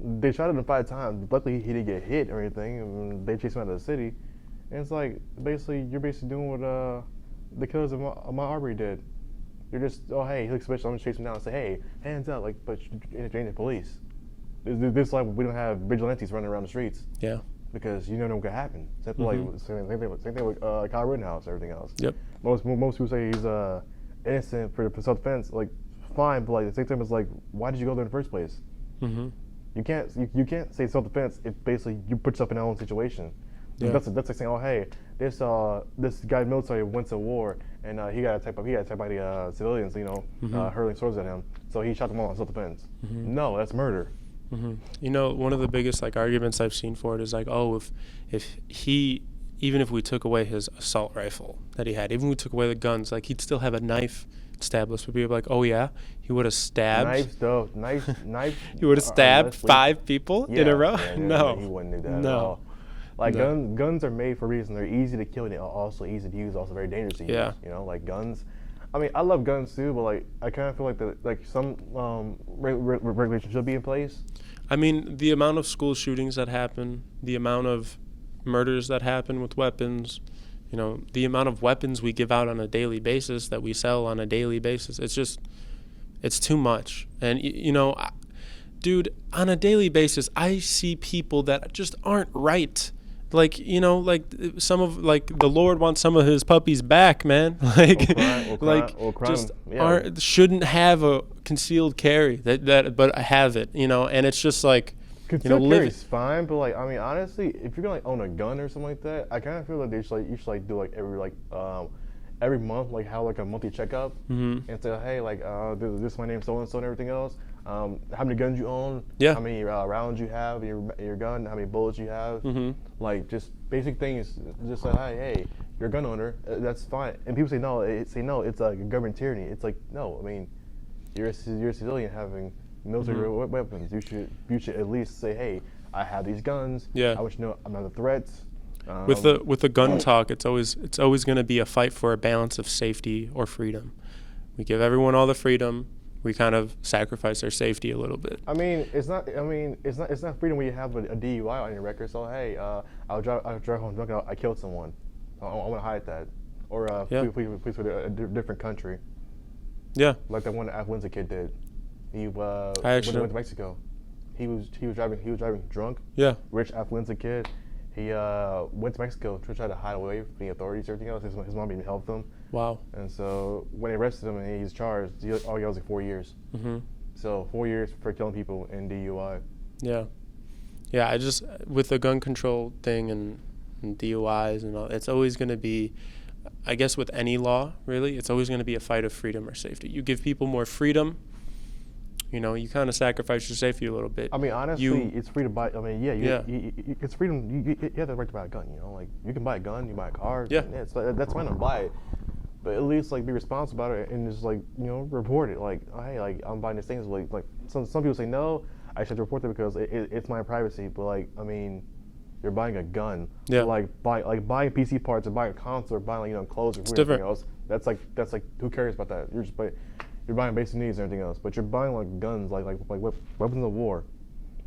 They shot him 5 times. Luckily, he didn't get hit or anything. And they chased him out of the city. And it's like, you're basically doing what the killers of my Arbery did. You're just, oh, hey, he looks suspicious. I'm gonna chase him down and say, hey, hands up, like, but you're entertaining the police. This like we don't have vigilantes running around the streets. Yeah. Because you never know what could happen. Same thing with Kyle Rittenhouse and everything else. Yep. Most people say he's innocent for self-defense. Like, fine, but like at the same time, it's like, why did you go there in the first place? Mm-hmm. You can't say self-defense if basically you put yourself in your own situation. Yeah. That's like saying, oh, hey, this guy in the military went to war and he got attacked by the civilians, hurling swords at him. So he shot them all in self-defense. Mm-hmm. No, that's murder. Mm-hmm. One of the biggest like arguments I've seen for it is like, oh, even if we took away his assault rifle that he had, even if we took away the guns, like he'd still have a knife established. Would be like, oh yeah, he would have stabbed. Knife. He would have stabbed 5 people in a row. Yeah, no, he wouldn't do that at no. all. Like No. guns are made for a reason. They're easy to kill and they're also easy to use, also very dangerous to use. Yeah. Like guns. I mean, I love guns too, but like I kind of feel like some regulations should be in place. I mean, the amount of school shootings that happen, the amount of murders that happen with weapons, the amount of weapons we give out on a daily basis, that we sell on a daily basis, it's too much. And, dude, on a daily basis, I see people that just aren't right. Like, the Lord wants some of his puppies back, man. Shouldn't have a concealed carry but have it, and it's just like, concealed carry is fine, but like, I mean, honestly, if you're gonna like own a gun or something like that, I kind of feel like you should do like every month, like have like a monthly checkup, and say, hey, like this is my name, so and so, and everything else. How many guns you own? Yeah. How many rounds you have in your gun? How many bullets you have? Like just basic things. Just say, hey, you're a gun owner. That's fine. And people say no. It's like a government tyranny. It's like, no. I mean, you're a civilian having military weapons. You should at least say, hey, I have these guns. Yeah. I want you to know I'm not a threat. With the gun talk, it's always going to be a fight for a balance of safety or freedom. We give everyone all the freedom. We kind of sacrifice their safety a little bit. I mean, it's not freedom when you have a DUI on your record. So hey, I'll drive home drunk. I killed someone. I want to hide that, or please with a different country. Yeah. Like that one Affluenza kid did. He went to Mexico. He was driving drunk. Yeah. Rich Affluenza kid. He went to Mexico to try to hide away from the authorities and everything else. His mom even helped him. Wow. And so when they arrested him and he's charged, all he got was like 4 years. So 4 years for killing people in DUI. Yeah. Yeah, I just, with the gun control thing and DUIs and all, it's always going to be, I guess with any law, really, it's always going to be a fight of freedom or safety. You give people more freedom, you kind of sacrifice your safety a little bit. I mean, honestly, it's free to buy. I mean, it's freedom. You have the right to buy a gun. Like you can buy a gun, you buy a car. Yeah, that's fine to buy it, but at least like be responsible about it and just like report it. Like, oh, hey, like I'm buying these things. Like some people say no, I should report it because it's my privacy. But like, I mean, you're buying a gun. Yeah. Like buying PC parts or buying a console or buying clothes or food or anything else. That's like who cares about that? You're buying basic needs and everything else, but you're buying like guns, like weapons of war.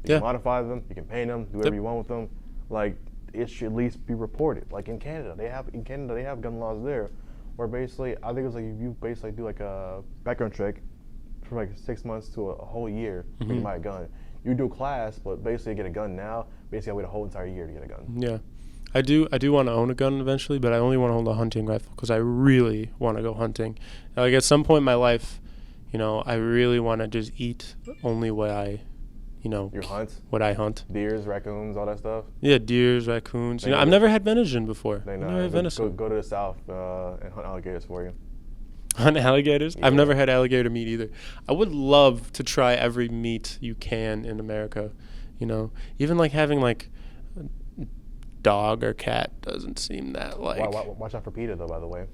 You can modify them, you can paint them, do whatever you want with them. Like it should at least be reported. Like in Canada, they have gun laws there, where basically I think it was like you basically do like a background check for like 6 months to a whole year before you buy a gun. You do a class, but basically you get a gun now. Basically, I wait a whole entire year to get a gun. Yeah. I do want to own a gun eventually, but I only want to hold a hunting rifle because I really want to go hunting. Like at some point in my life, I really want to just eat only what I, Your hunts? What I hunt. Deers, raccoons, all that stuff? Yeah, deers, raccoons. I've never had venison before. Go to the south and hunt alligators for you. Hunt alligators? Yeah. I've never had alligator meat either. I would love to try every meat you can in America. Even like having like dog or cat doesn't seem that like. Watch out for PETA though, by the way.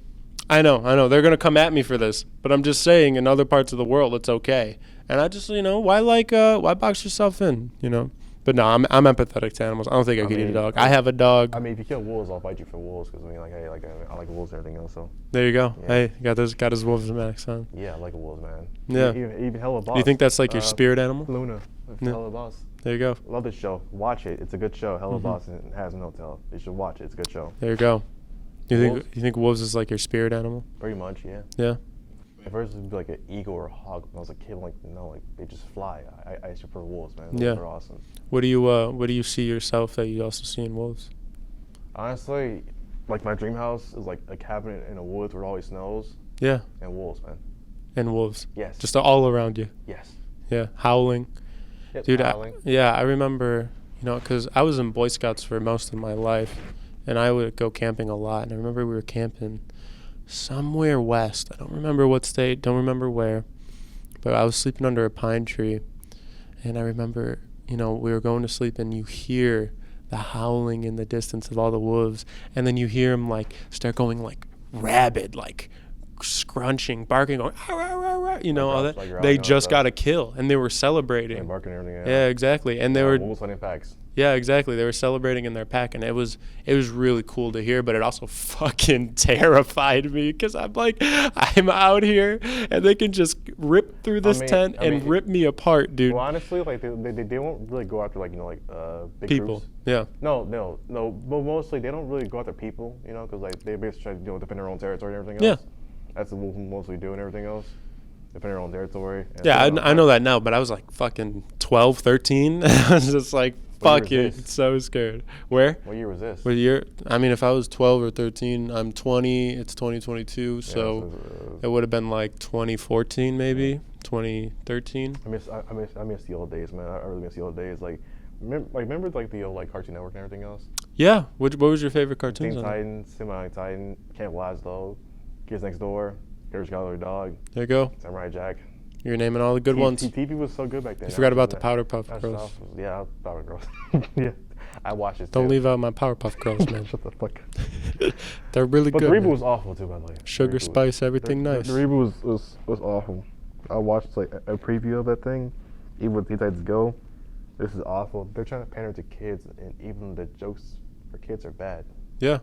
I know. They're gonna come at me for this, but I'm just saying, in other parts of the world, it's okay. And I just, why box yourself in, But no, I'm empathetic to animals. I don't think I could eat a dog. I have a dog. I mean, if you kill wolves, I'll fight you for wolves because hey, I like wolves and everything else. So There you go. Yeah. Hey, got his wolves max on. yeah, I like wolves, man. Yeah. Even Hello Boss. Do you think that's like your spirit animal? Luna, Yeah. Hello Boss. There you go. Love this show. Watch it. It's a good show. Hello Mhm. Boss and Hazbin Hotel. You should watch it. It's a good show. There you go. Wolves? You think wolves is like your spirit animal? Pretty much, yeah. Yeah. At first, it would be like an eagle or a hawk. When I was a kid, I'm like, no, like they just fly. I used to prefer wolves, man. Wolves Yeah. are awesome. What do you see yourself that you also see in wolves? Honestly, like my dream house is like a cabin in the woods where it always snows Yeah. and wolves, man. And wolves. Yes. Just all around you. yes. Yeah. Howling. Yep, Dude, howling. I remember, because I was in Boy Scouts for most of my life, and I would go camping a lot. And I remember we were camping somewhere west. I don't remember what state, don't remember where, but I was sleeping under a pine tree, and I remember, we were going to sleep, and you hear the howling in the distance of all the wolves, and then you hear them start going rabid, scrunching, barking, going, "Arr, arr, arr, arr," all us, that. like you're They out just outside. got a kill, and they were And celebrating. barking and everything. Yeah, exactly. And they were, wolves hunting packs. yeah, exactly. They were celebrating in their pack, and it was really cool to hear, but it also fucking terrified me because I'm I'm out here, and they can just rip through this tent and rip me apart, dude. Well, honestly, like they won't really go after big People. groups. Yeah. No. But mostly they don't really go after people, because they basically try to defend their own territory and everything Yeah. else. That's what wolves mostly do and everything else. Defend their own territory. And Yeah, so, I know that now, but I was fucking 12, 13. I was just What fuck year you, is this? so scared. Where? What year was this? What year? I mean, if I was 12 or 13, I'm 20. It's 2022, so it would have been 2014 maybe, 2013. I miss the old days, man. I really miss the old days. Remember the old Cartoon Network and everything else. Yeah. What was your favorite cartoons? Teen on there? Titans, Semi Titan, Camp Lazlo, Kids Next Door, Courage the Cowardly Dog, There you go. Samurai Jack. You're naming all the good ones. TV was so good back then. You forgot about the Powder Powerpuff Girls. Yeah, Power Girls. Yeah, I watched it. Don't too. leave out my Powerpuff Girls, man. Shut the fuck. They're really But good. the reboot man. was awful too, by the way. Sugar, The reboot- spice, everything the, nice. The reboot was awful. I watched a preview of that thing, even with Teen Titans Go. This is awful. They're trying to pander to kids, and even the jokes for kids are bad. Yeah.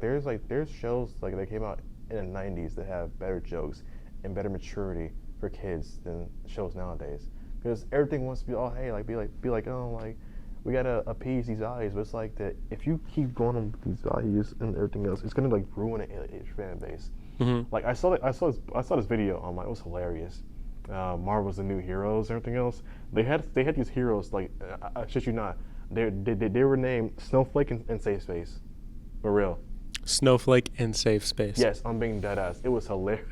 There's shows that came out in the '90s that have better jokes and better maturity for kids than shows nowadays. Because everything wants to be we gotta appease these values, but it's like that if you keep going on with these values and everything else, it's gonna ruin its fan base. Mm-hmm. I saw this video online. It was hilarious. Marvel's the new heroes and everything else. They had these heroes I shit you not. They were named Snowflake and Safe Space, for real. Snowflake and Safe Space. Yes, I'm being dead ass. It was hilarious.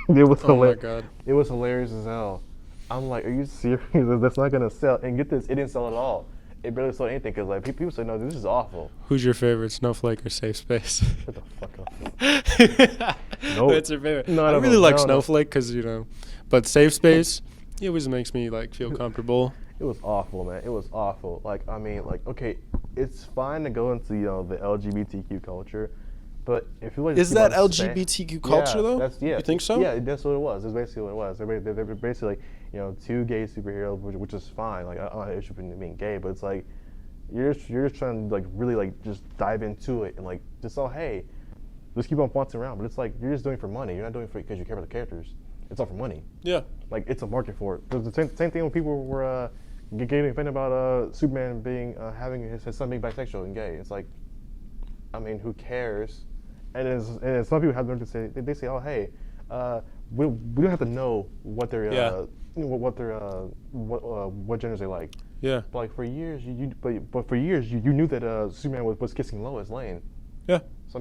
It was Oh my hilarious. god. It was hilarious as hell. I'm like, are you serious? That's not gonna sell. And get this, it didn't sell at all. It barely sold anything because people say, no, this is awful. Who's your favorite, Snowflake or Safe Space? Shut the fuck up. No. That's your favorite. No, I no, really no, like no. Snowflake because but Safe Space, it always makes me feel comfortable. It was awful, man. It was awful. Okay, it's fine to go into the LGBTQ culture, but if you Is that LGBTQ culture though? Yeah. You think so? Yeah, that's what it was. That's basically what it was. They're basically two gay superheroes, which is fine. I don't have an issue with being gay, but it's you're just trying to really just dive into it and hey, let's keep on bouncing around. But it's you're just doing it for money. You're not doing it because you care about the characters. It's all for money. Yeah. It's a market for it. The same thing when people were getting offended about Superman being having his son being bisexual and gay. It's who cares? And some people have learned to say they say, oh hey, we don't have to know what their Yeah. what genders they like. Yeah. But for years but for years you knew that Superman was kissing Lois Lane. Yeah. So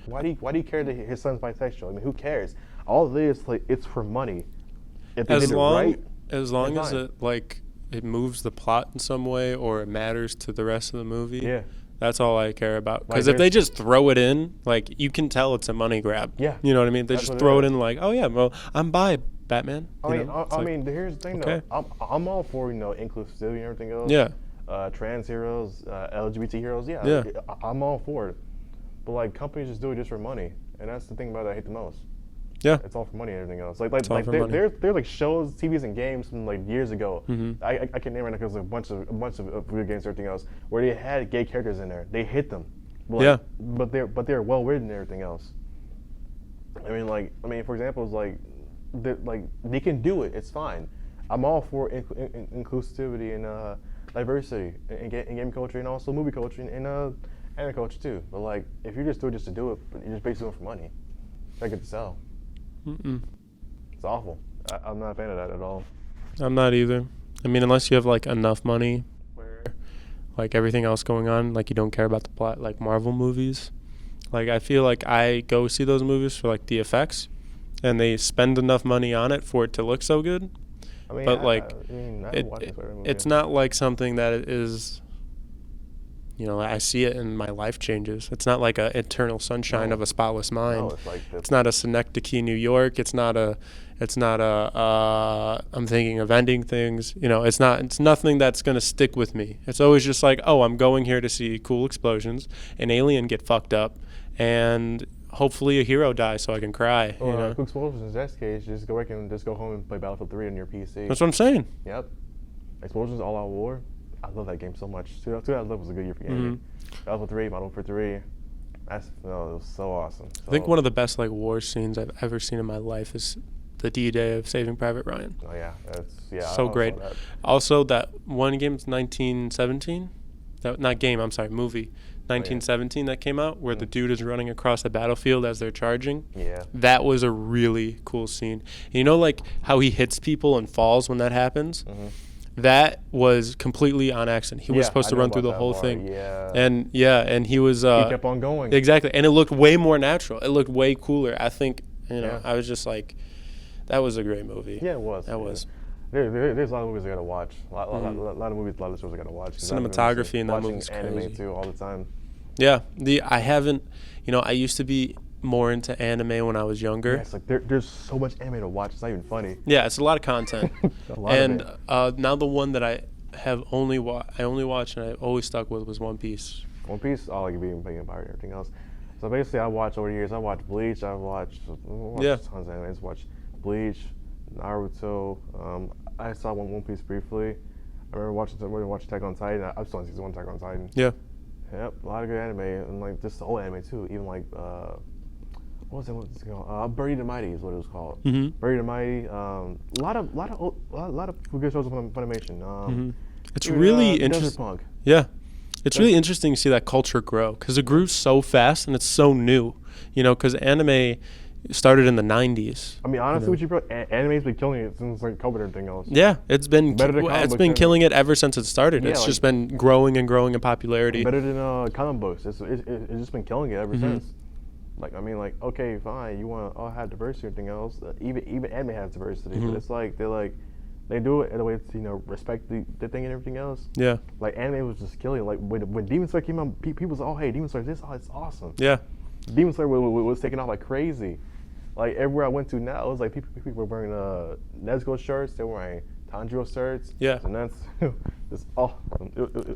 why do you care that his son's bisexual? Who cares? All it is it's for money. If they As did it long right, as long as fine. it moves the plot in some way or it matters to the rest of the movie. Yeah. That's all I care about. Because Like if they just throw it in, you can tell it's a money grab. Yeah. You know what I mean? They That's just what it throw it is. in oh yeah, well, I'm bi, Batman. Here's the thing okay. though. I'm all for inclusivity and everything else. Yeah. Trans heroes, LGBT heroes. Yeah. Yeah. I'm all for it. But companies just do it just for money, and that's the thing about it I hate the most. Yeah. It's all for money and everything else. Like all for money. there's like shows, TVs, and games from like years ago. Mhm. I can name right now because a bunch of video games and everything else where they had gay characters in there. They hit them. But, Yeah. But they're well written and everything else. I mean, for example, it's like they can do it. It's fine. I'm all for inclusivity and diversity in game culture and also movie culture and anime culture too. But like, if you just do it just to do it, but you're just basically doing it for money, try to get to sell. Mm-mm. It's awful. I'm not a fan of that at all. I'm not either. I mean, unless you have like enough money, where like everything else going on, like you don't care about the plot, like Marvel movies. Like I feel like I go see those movies for like the effects, and they spend enough money on it for it to look so good. I mean, But like, it's not like something that is, you know, I see it and my life changes. It's not like a Eternal Sunshine of a Spotless Mind. No, it's like It's not a Synecdoche, New York. It's not a I'm thinking of ending things. You know, it's nothing that's going to stick with me. It's always just like, oh, I'm going here to see cool explosions, an alien get fucked up, and hopefully a hero dies so I can cry. Or you know? Cool Explosions in that case, just go home and play Battlefield 3 on your PC. That's what I'm saying. Yep. Explosions All Out War. I love that game so much. 2011 was a good year for gaming. Battlefield 3, Modern Warfare 3. It was so awesome. I think one of the best like war scenes I've ever seen in my life is the D-Day of Saving Private Ryan. Oh yeah, So great. That. Also, that one game, 1917. Movie. 1917 that came out where the dude is running across the battlefield as they're charging. Yeah. That was a really cool scene. And you know, like how he hits people and falls when that happens. Mm-hmm. That was completely on accident. He was supposed to run through the whole thing. Yeah. And he was. He kept on going. Exactly, and it looked way more natural. It looked way cooler. I think Yeah. I was just like, that was a great movie. Yeah, it was. That was. There's a lot of movies I gotta watch. A lot of movies, a lot of shows I gotta watch. 'Cause I've been Cinematography in that watching movie's anime crazy. too all the time. Yeah, I haven't. I used to be more into anime when I was younger. Yeah, it's like there's so much anime to watch. It's not even funny. Yeah, it's a lot of content. A lot And of it. now the one that I have only watched and I always stuck with was One Piece. One Piece, all like being Empire and everything else. So basically, I watched over the years. I watched Bleach. I watched tons of anime. I just watched Bleach, Naruto. I saw One Piece briefly. I remember watching Attack on Titan. I'm still on season 1 Attack on Titan. Yeah. Yep, a lot of good anime, and like just the whole anime too. Even like what was it called? Buried the Mighty is what it was called. Mm-hmm. Buried the Mighty. A lot of good shows on Funimation. It's even, really Desert interesting. Punk. Yeah. It's really interesting to see that culture grow because it grew so fast and it's so new. Because anime started in the 90s. I mean, honestly, what you brought, anime's been killing it since like COVID and everything else. Yeah, it's been Better than comic books, killing it ever since it started. Yeah, It's like- just been growing and growing in popularity. Better than comic books. It's just been killing it ever Mm-hmm. since. Like, I mean, like, okay, fine, you want to all have diversity and everything else. Even anime has diversity, Mm-hmm. but it's like they do it in a way to respect the thing and everything else. Yeah, Like anime was just killing it. Like when Demon Slayer came out, people was, oh hey, Demon Slayer, it's awesome. yeah, Demon Slayer was taking off like crazy. Like everywhere I went to now, it was like people were wearing Nezuko shirts, they were wearing Tanjiro shirts. Yeah. And that's just awesome.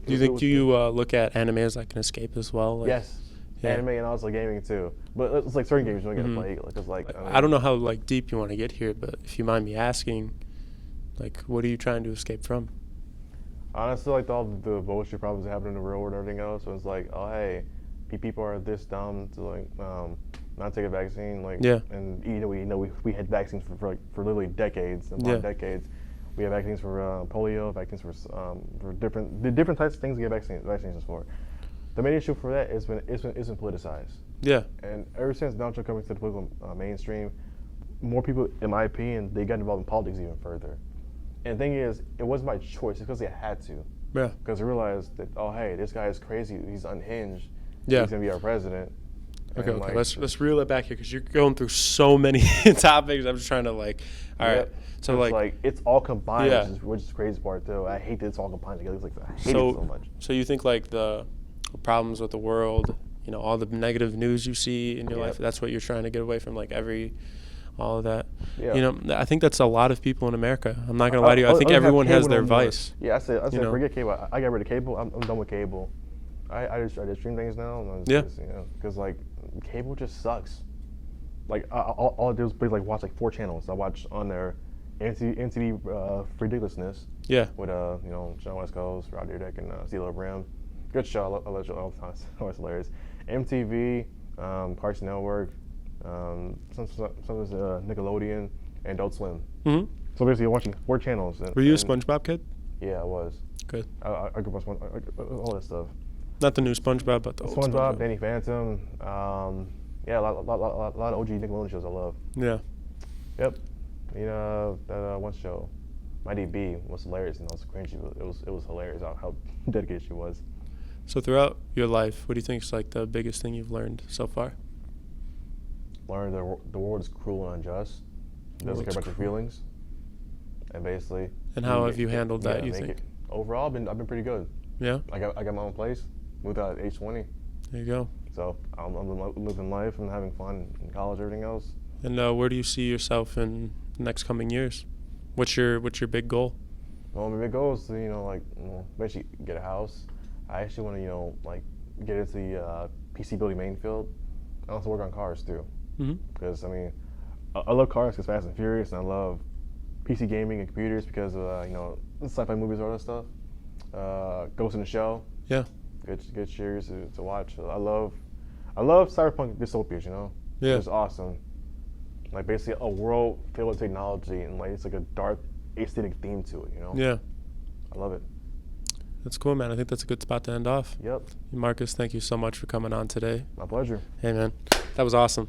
Do you look at anime as like an escape as well? Like, Yes. Yeah. Anime and also gaming too. But it's like certain games you don't get to play. Because I don't know how like deep you want to get here, but if you mind me asking, like, what are you trying to escape from? Honestly, like all the bullshit problems that happen in the real world and everything else. So it's like, oh hey, people are this dumb to like not take a vaccine. Like, Yeah. And we had vaccines for literally decades and long decades. We have vaccines for polio, vaccines for different types of things we get vaccinations for. The main issue for that is when it's been politicized. Yeah, And ever since Donald Trump coming to the political mainstream, more people, in my opinion, they got involved in politics even further. And the thing is, it wasn't by choice; it's because they had to. yeah, Because they realized that, oh hey, this guy is crazy. He's unhinged. Yeah. He's gonna be our president. Okay, And, okay. like, Let's reel it back here because you're going through so many topics. I'm just trying to like, all right. Yep. So it's like, it's all combined, Yeah. which is the crazy part too. I hate that it's all combined together. It's like I hate it so much. So you think like the problems with the world, all the negative news you see in your Yep. life, that's what you're trying to get away from, like all of that. Yeah. I think that's a lot of people in America. I'm not gonna lie to you. I think everyone has their vice. Yeah, I said know? forget cable. I got rid of cable. I'm done with cable. I just stream things now. Yeah. Because like cable just sucks. like all I did was basically like watch like 4 channels. I watched on there MTV Ridiculousness Yeah. with John West Coast, Rod Deerdeck, and CeeLo Brim. Good show. I love it all the time. It's always hilarious. MTV, Cartoon Network, some of Nickelodeon, and Adult Swim. Hmm. So basically, you're watching 4 channels. Were you a SpongeBob kid? Yeah, I was. Good. I grew up on all that stuff. Not the new SpongeBob, but the old SpongeBob, Danny Phantom. Yeah, a lot of OG Nickelodeon shows I love. Yeah. Yep. That one show, Mighty B, was hilarious. It was cringy. It was hilarious how dedicated she was. So throughout your life, what do you think is like the biggest thing you've learned so far? Learn the world is cruel and unjust. It doesn't care about your feelings. And basically. And how have you handled that, you think? Overall, I've been pretty good. Yeah. I got my own place. Moved out at age 20. There you go. So I'm living life and having fun in college, everything else. And where do you see yourself in the next coming years? What's your big goal? Well, my big goal is to basically get a house. I actually want to get into the PC building main field. I also work on cars too. Mm-hmm. Because I love cars because Fast and Furious, and I love PC gaming and computers because of sci-fi movies, all that stuff. Ghost in the Shell. Yeah. Good series to watch. I love cyberpunk dystopias. Yeah. It's awesome. Like basically a world filled with technology and it's like a dark aesthetic theme to it. Yeah. I love it. That's cool, man. I think that's a good spot to end off. Yep. Marcus, thank you so much for coming on today. My pleasure. Hey, man. That was awesome.